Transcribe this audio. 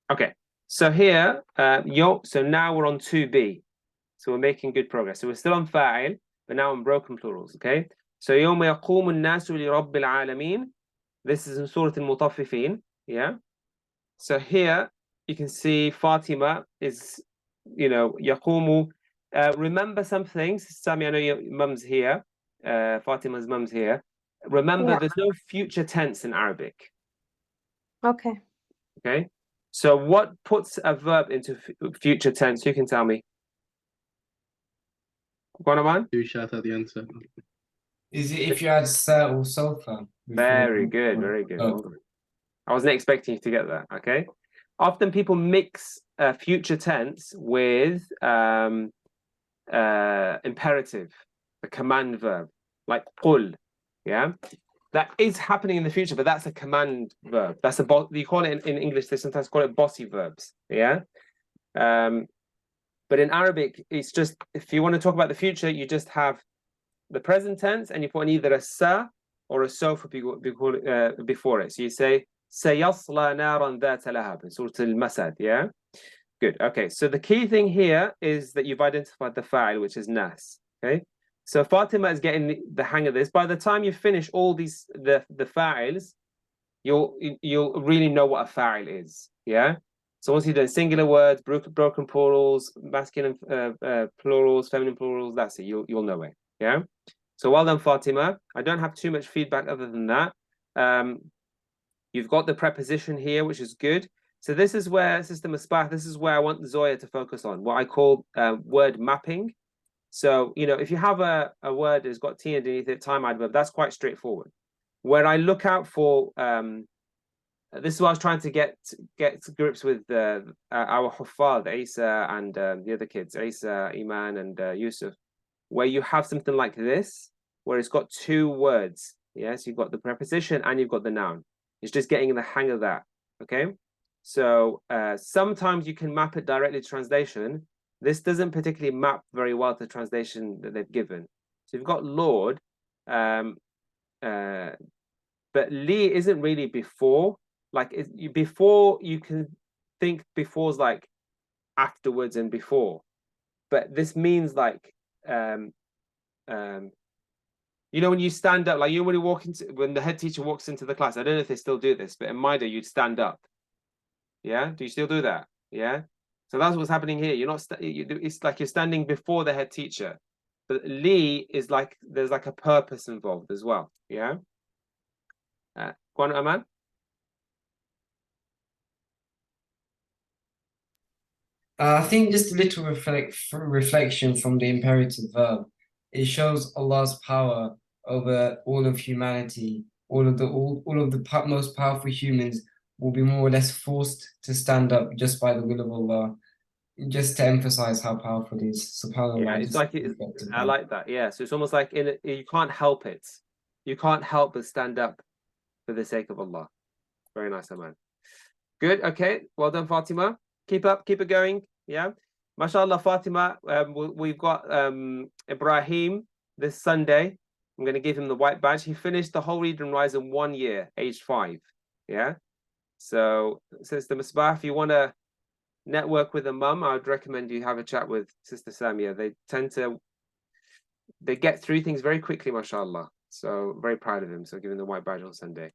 Okay, so here, so now we're on 2b. So we're making good progress. So we're still on fa'il, but now on broken plurals, okay? So يوم يقوم الناس لرب العالمين. This is in Surah Al-Mutaffifin, yeah? So here, you can see Fatima is, يقوم. Remember some things. Sami, I know your mum's here. Fatima's mum's here. Remember, there's no future tense in Arabic. Okay. Okay? So what puts a verb into future tense? You can tell me. Go on, Aman. Do shout out the answer. Is it if you had sa or sofa? Very good, very good. I wasn't expecting you to get that. Okay. Often people mix future tense with imperative, a command verb, like pull. Yeah, that is happening in the future, but that's a command verb. That's you call it in English. They sometimes call it bossy verbs. Yeah. But in Arabic, it's just if you want to talk about the future, you just have the present tense and you put either a sa or a sofa before it. So you say سيصلى نارا ذات لهب in Surah Al-Masad, yeah? Good, okay. So the key thing here is that you've identified the fa'il, which is nas, okay? So Fatima is getting the hang of this. By the time you finish all these, the fa'ils, you'll really know what a fa'il is, yeah? So once you've done singular words, broken plurals, masculine plurals, feminine plurals, that's it. You'll know it, yeah? So well done, Fatima. I don't have too much feedback other than that. You've got the preposition here, which is good. So this is where, Sister Misbah, this is where I want Zoya to focus on, what I call word mapping. So, if you have a word that's got T underneath it, time adverb, that's quite straightforward. Where I look out for, this is what I was trying to get to grips with our Huffaz, Isa, and the other kids, Isa, Iman, and Yusuf, where you have something like this, where it's got two words. Yes, you've got the preposition and you've got the noun. It's just getting the hang of that, okay? So sometimes you can map it directly to translation. This doesn't particularly map very well to translation that they've given. So you've got Lord, but li isn't really before. Like before, you can think before's like afterwards and before, but this means like when you stand up, like when you walk into, when the head teacher walks into the class, I don't know if they still do this, but in my day you'd stand up. Yeah, do you still do that? Yeah, so that's what's happening here. You're not it's like you're standing before the head teacher, but li is like there's like a purpose involved as well. Yeah. Go on, Aman. I think just a little reflection from the imperative verb. It shows Allah's power over all of humanity. All of the most powerful humans will be more or less forced to stand up just by the will of Allah, just to emphasize how powerful it is. SubhanAllah. Yeah, it's like I like that. Yeah, so it's almost like you can't help it. You can't help but stand up for the sake of Allah. Very nice, Aman. Good. Okay. Well done, Fatima. Keep it going. Yeah. MashaAllah, Fatima. We've got Ibrahim this Sunday. I'm going to give him the white badge. He finished the whole read and rise in 1 year, aged 5. Yeah. So, Sister Misbah, if you want to network with a mum, I would recommend you have a chat with Sister Samia. They get through things very quickly, mashallah. So very proud of him. So give him the white badge on Sunday.